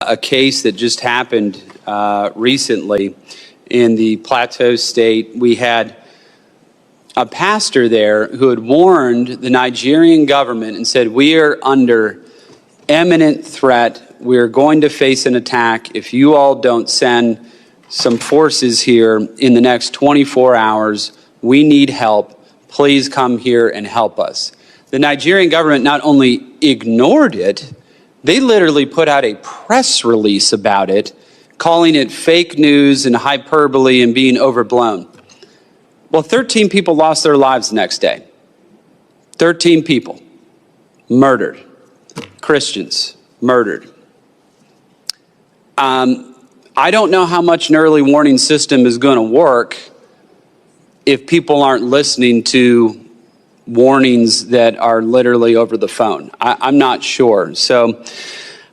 A case that just happened recently in the Plateau State. We had a pastor there who had warned the Nigerian government and said, we are under imminent threat. We are going to face an attack if you all don't send some forces here in the next 24 hours. We need help. Please come here and help us. The Nigerian government not only ignored it, they literally put out a press release about it, calling it fake news and hyperbole and being overblown. Well, 13 people lost their lives the next day. 13 people murdered. Christians murdered. I don't know how much an early warning system is going to work if people aren't listening to warnings that are literally over the phone. I'm not sure. So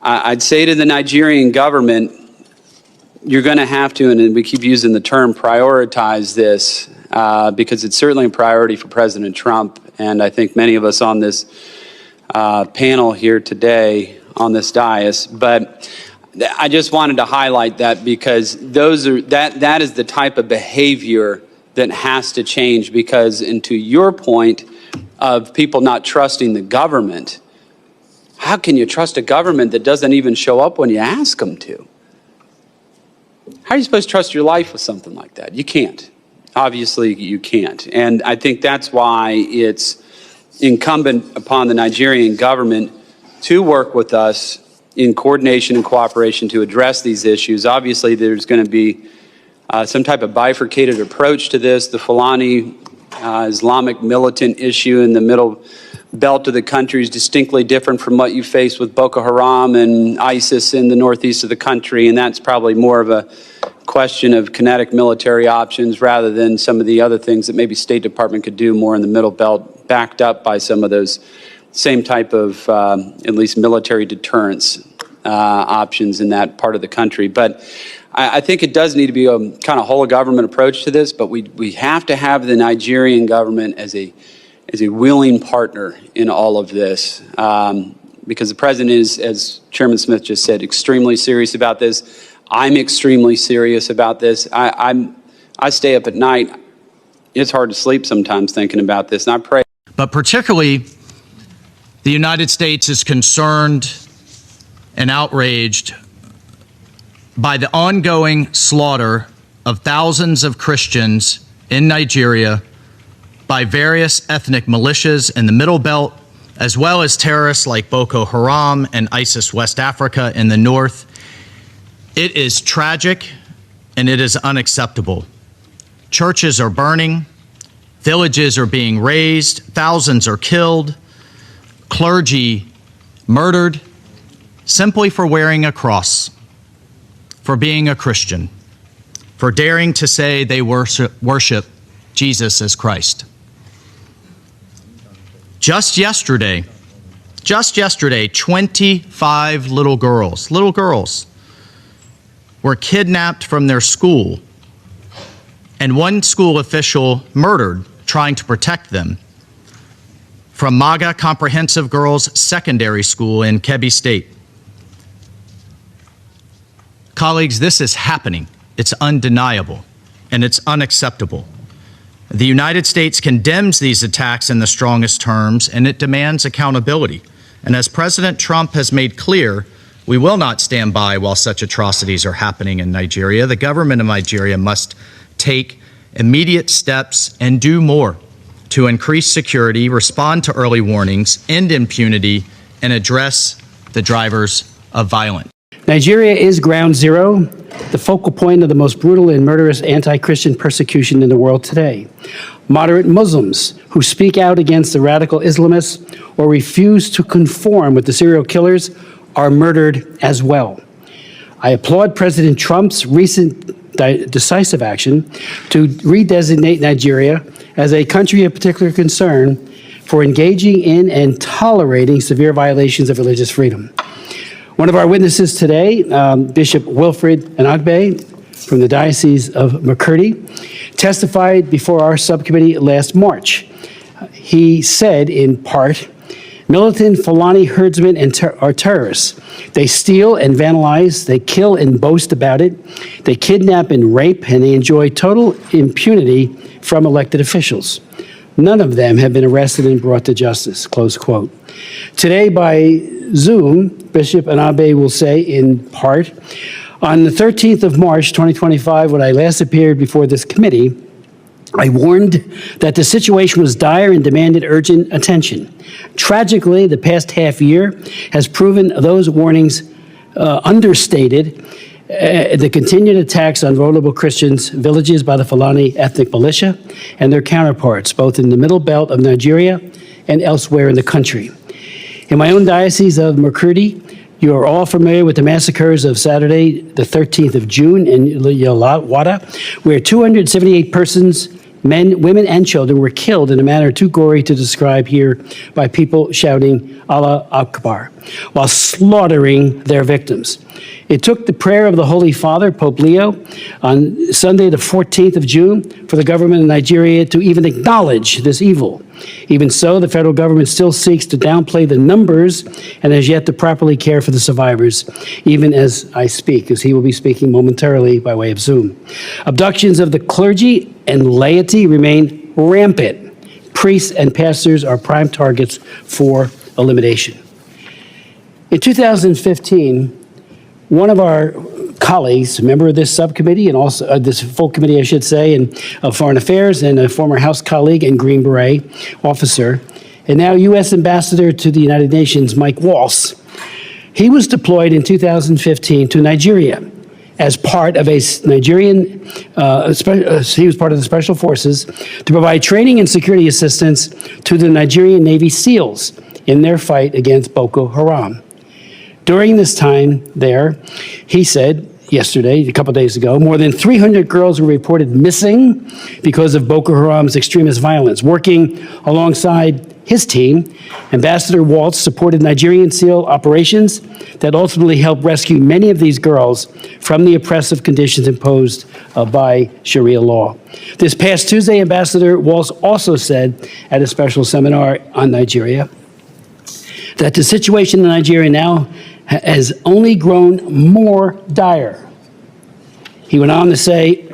I'd say to the Nigerian government, you're going to have to, and we keep using the term, prioritize this because it's certainly a priority for President Trump. And I think many of us on this panel here today on this dais. But I just wanted to highlight that because that is the type of behavior that has to change, because, and to your point of people not trusting the government, how can you trust a government that doesn't even show up when you ask them to? How are you supposed to trust your life with something like that? You can't. Obviously, you can't. And I think that's why it's incumbent upon the Nigerian government to work with us in coordination and cooperation to address these issues. Obviously, there's going to be some type of bifurcated approach to this. The Fulani Islamic militant issue in the middle belt of the country is distinctly different from what you face with Boko Haram and ISIS in the northeast of the country, and that's probably more of a question of kinetic military options rather than some of the other things that maybe State Department could do more in the middle belt, backed up by some of those same type of at least military deterrence options in that part of the country. But I think it does need to be a kind of whole of government approach to this, but we have to have the Nigerian government as a willing partner in all of this, because the president is, as Chairman Smith just said, extremely serious about this. I'm extremely serious about this. I stay up at night. It's hard to sleep sometimes thinking about this, and I pray. But particularly, the United States is concerned and outraged by the ongoing slaughter of thousands of Christians in Nigeria by various ethnic militias in the Middle Belt, as well as terrorists like Boko Haram and ISIS West Africa in the north. It is tragic and it is unacceptable. Churches are burning, villages are being razed, thousands are killed, clergy murdered simply for wearing a cross, for being a Christian, for daring to say they worship Jesus as Christ. Just yesterday, 25 little girls were kidnapped from their school, and one school official murdered trying to protect them, from MAGA Comprehensive Girls Secondary School in Kebbi State. Colleagues, this is happening. It's undeniable, and it's unacceptable. The United States condemns these attacks in the strongest terms, and it demands accountability. And as President Trump has made clear, we will not stand by while such atrocities are happening in Nigeria. The government of Nigeria must take immediate steps and do more to increase security, respond to early warnings, end impunity, and address the drivers of violence. Nigeria is ground zero, the focal point of the most brutal and murderous anti-Christian persecution in the world today. Moderate Muslims who speak out against the radical Islamists or refuse to conform with the serial killers are murdered as well. I applaud President Trump's recent decisive action to redesignate Nigeria as a country of particular concern for engaging in and tolerating severe violations of religious freedom. One of our witnesses today, Bishop Wilfred Anagbe from the Diocese of McCurdy, testified before our subcommittee last March. He said, in part, Militant Fulani herdsmen are terrorists. They steal and vandalize, they kill and boast about it, they kidnap and rape, and they enjoy total impunity from elected officials. None of them have been arrested and brought to justice, close quote. Today, by Zoom, Bishop Anabe will say, in part, on the 13th of March, 2025, when I last appeared before this committee, I warned that the situation was dire and demanded urgent attention. Tragically, the past half year has proven those warnings understated. The continued attacks on vulnerable Christians, villages by the Fulani ethnic militia, and their counterparts, both in the middle belt of Nigeria and elsewhere in the country. In my own diocese of Makurdi, you are all familiar with the massacres of Saturday, the 13th of June in Yalawada, where 278 persons, men, women, and children were killed in a manner too gory to describe here by people shouting Allah Akbar while slaughtering their victims. It took the prayer of the Holy Father, Pope Leo, on Sunday, the 14th of June, for the government of Nigeria to even acknowledge this evil. Even so, the federal government still seeks to downplay the numbers and has yet to properly care for the survivors, even as I speak, as he will be speaking momentarily by way of Zoom. Abductions of the clergy and laity remain rampant. Priests and pastors are prime targets for elimination. In 2015, one of our colleagues, a member of this subcommittee and also this full committee, I should say, of Foreign Affairs, and a former House colleague and Green Beret officer, and now U.S. Ambassador to the United Nations, Mike Waltz, he was deployed in 2015 to Nigeria as part of a Nigerian, he was part of the Special Forces to provide training and security assistance to the Nigerian Navy SEALs in their fight against Boko Haram. During this time there, he said yesterday, a couple days ago, more than 300 girls were reported missing because of Boko Haram's extremist violence. Working alongside his team, Ambassador Waltz supported Nigerian SEAL operations that ultimately helped rescue many of these girls from the oppressive conditions imposed by Sharia law. This past Tuesday, Ambassador Waltz also said at a special seminar on Nigeria that the situation in Nigeria now has only grown more dire. He went on to say,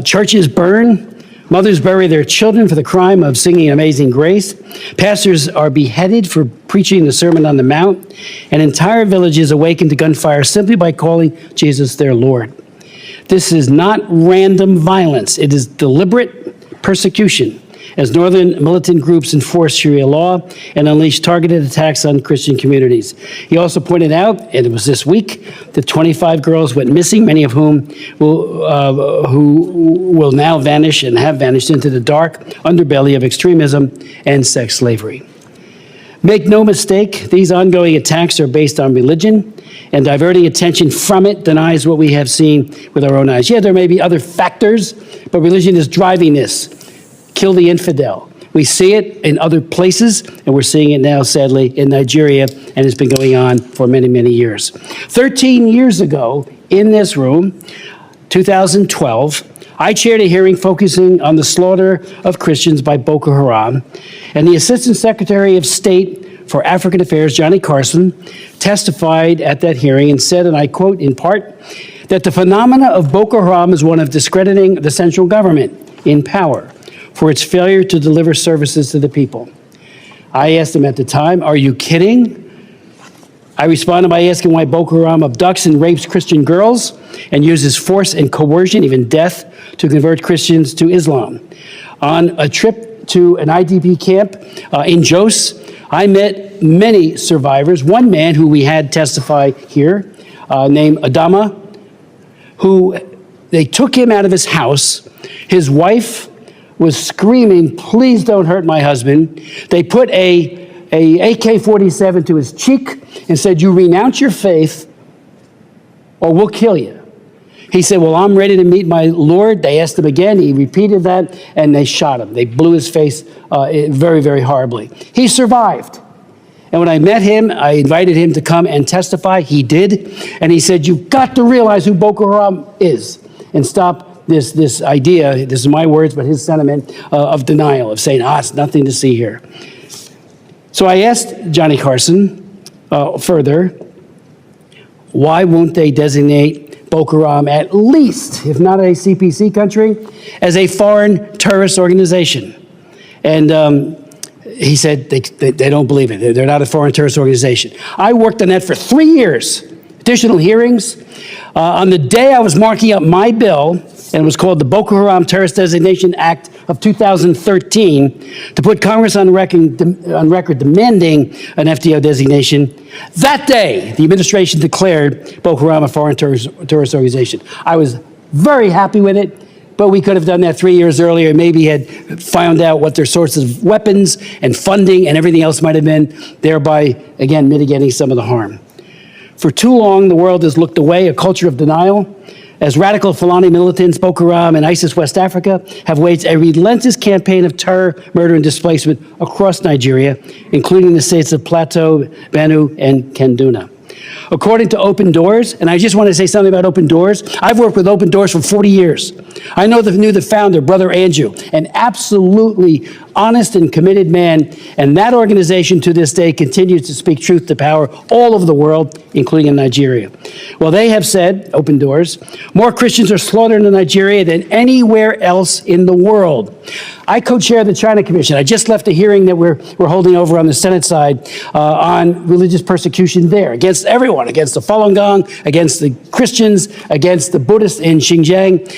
churches burn, mothers bury their children for the crime of singing Amazing Grace, pastors are beheaded for preaching the Sermon on the Mount, and entire villages awaken to gunfire simply by calling Jesus their Lord. This is not random violence, it is deliberate persecution, as northern militant groups enforce Sharia law and unleash targeted attacks on Christian communities. He also pointed out, and it was this week, that 25 girls went missing, many of whom who will now vanish and have vanished into the dark underbelly of extremism and sex slavery. Make no mistake, these ongoing attacks are based on religion, and diverting attention from it denies what we have seen with our own eyes. Yeah, there may be other factors, but religion is driving this. Kill the infidel. We see it in other places, and we're seeing it now, sadly, in Nigeria, and it's been going on for many, many years. 13 years ago, in this room, 2012, I chaired a hearing focusing on the slaughter of Christians by Boko Haram, and the Assistant Secretary of State for African Affairs, Johnny Carson, testified at that hearing and said, and I quote in part, that the phenomena of Boko Haram is one of discrediting the central government in power for its failure to deliver services to the people. I asked him at the time, are you kidding? I responded by asking why Boko Haram abducts and rapes Christian girls and uses force and coercion, even death, to convert Christians to Islam. On a trip to an IDP camp in Jos, I met many survivors. One man who we had testify here, named Adama, who they took him out of his house. His wife was screaming, please don't hurt my husband. They put a AK-47 to his cheek and said, you renounce your faith or we'll kill you. He said, well, I'm ready to meet my Lord. They asked him again. He repeated that, and they shot him. They blew his face very, very horribly. He survived. And when I met him, I invited him to come and testify. He did. And he said, you've got to realize who Boko Haram is and stop this idea, this is my words, but his sentiment of denial, of saying, it's nothing to see here. So I asked Johnny Carson further, why won't they designate Boko Haram, at least, if not a CPC country, as a foreign terrorist organization? And he said they don't believe it. They're not a foreign terrorist organization. I worked on that for 3 years, additional hearings. On the day I was marking up my bill, and it was called the Boko Haram Terrorist Designation Act of 2013, to put Congress on record demanding an FTO designation. That day, the administration declared Boko Haram a foreign terrorist organization. I was very happy with it, but we could have done that 3 years earlier, maybe had found out what their sources of weapons and funding and everything else might have been, thereby, again, mitigating some of the harm. For too long, the world has looked away, a culture of denial, as radical Fulani militants, Boko Haram and ISIS West Africa have waged a relentless campaign of terror, murder, and displacement across Nigeria, including the states of Plateau, Benue, and Kaduna. According to Open Doors, and I just want to say something about Open Doors. I've worked with Open Doors for 40 years. I knew the founder, Brother Andrew, an absolutely honest and committed man, and that organization to this day continues to speak truth to power all over the world, including in Nigeria. Well, they have said, Open Doors, more Christians are slaughtered in Nigeria than anywhere else in the world. I co-chair the China Commission. I just left a hearing that we're holding over on the Senate side on religious persecution there, against everyone, against the Falun Gong, against the Christians, against the Buddhists in Xinjiang,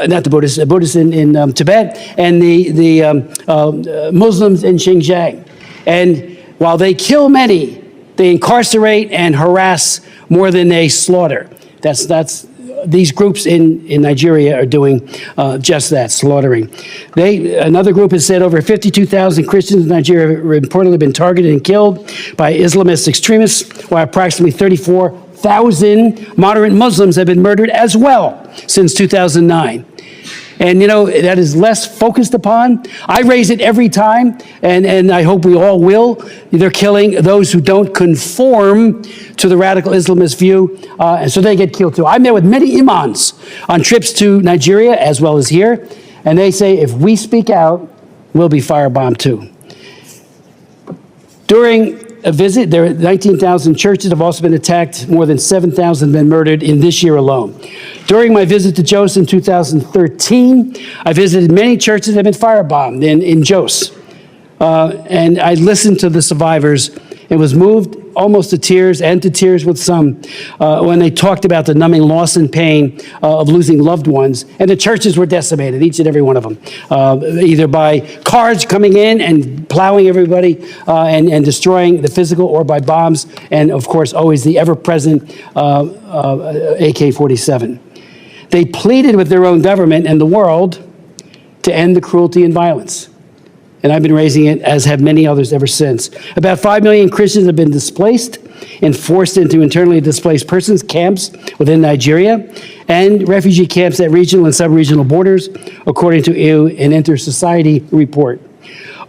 not the Buddhists, the Buddhists in Tibet, and the Muslims in Xinjiang. And while they kill many, they incarcerate and harass more than they slaughter. These groups in Nigeria are doing just that, slaughtering. Another group has said over 52,000 Christians in Nigeria have reportedly been targeted and killed by Islamist extremists, while approximately 34,000 moderate Muslims have been murdered as well since 2009. And, that is less focused upon. I raise it every time, and I hope we all will. They're killing those who don't conform to the radical Islamist view, and so they get killed too. I met with many imams on trips to Nigeria as well as here, and they say if we speak out, we'll be firebombed too. During a visit, there are 19,000 churches have also been attacked. More than 7,000 have been murdered in this year alone. During my visit to Jos in 2013, I visited many churches that have been firebombed in Jos. And I listened to the survivors and was moved almost to tears, and to tears with some, when they talked about the numbing loss and pain of losing loved ones. And the churches were decimated, each and every one of them, either by cars coming in and plowing everybody and destroying the physical, or by bombs, and of course always the ever-present AK-47. They pleaded with their own government and the world to end the cruelty and violence. And I've been raising it, as have many others ever since. About 5 million Christians have been displaced and forced into internally displaced persons camps within Nigeria and refugee camps at regional and sub-regional borders, according to an Inter-Society report.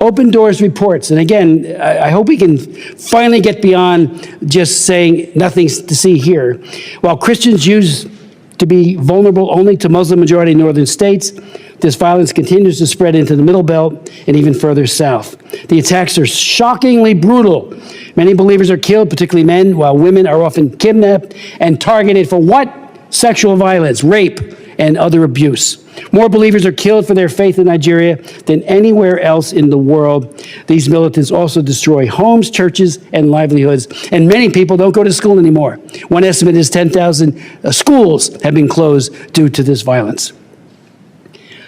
Open Doors reports, and again, I hope we can finally get beyond just saying nothing's to see here. While Christians used to be vulnerable only to Muslim-majority northern states, this violence continues to spread into the Middle Belt and even further south. The attacks are shockingly brutal. Many believers are killed, particularly men, while women are often kidnapped and targeted for what? Sexual violence, rape, and other abuse. More believers are killed for their faith in Nigeria than anywhere else in the world. These militants also destroy homes, churches, and livelihoods. And many people don't go to school anymore. One estimate is 10,000 schools have been closed due to this violence.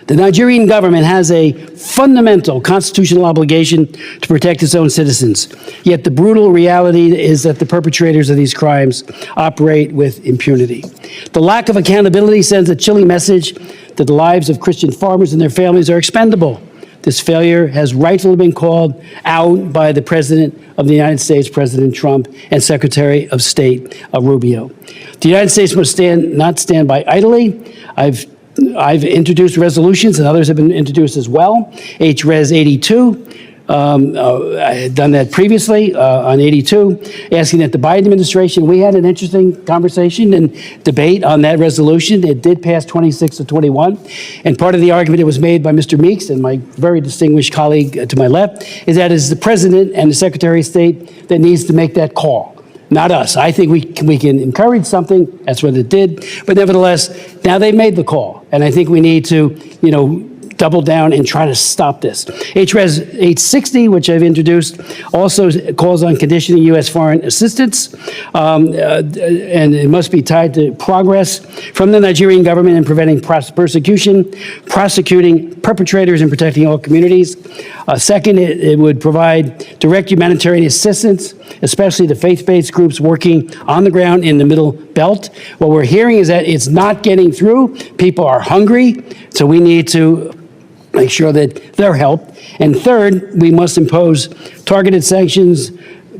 The Nigerian government has a fundamental constitutional obligation to protect its own citizens. Yet the brutal reality is that the perpetrators of these crimes operate with impunity. The lack of accountability sends a chilling message that the lives of Christian farmers and their families are expendable. This failure has rightfully been called out by the President of the United States, President Trump, and Secretary of State Rubio. The United States must not stand by idly. I've introduced resolutions, and others have been introduced as well. HRES 82, I had done that previously on 82, asking that the Biden administration, we had an interesting conversation and debate on that resolution. It did pass 26 to 21. And part of the argument that was made by Mr. Meeks and my very distinguished colleague to my left is that it's the president and the Secretary of State that needs to make that call, not us. I think we can encourage something. That's what it did. But nevertheless, now they've made the call. And I think we need to, double down and try to stop this. HRES 860, which I've introduced, also calls on conditioning U.S. foreign assistance, and it must be tied to progress from the Nigerian government in preventing persecution, prosecuting perpetrators, and protecting all communities. Second, it would provide direct humanitarian assistance, especially to faith-based groups working on the ground in the Middle Belt. What we're hearing is that it's not getting through. People are hungry, so we need to make sure that they're helped. And third, we must impose targeted sanctions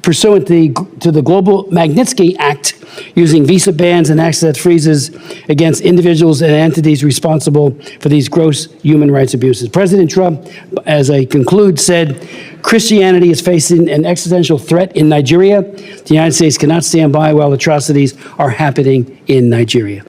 pursuant to the Global Magnitsky Act, using visa bans and access freezes against individuals and entities responsible for these gross human rights abuses. President Trump, as I conclude, said, Christianity is facing an existential threat in Nigeria. The United States cannot stand by while atrocities are happening in Nigeria.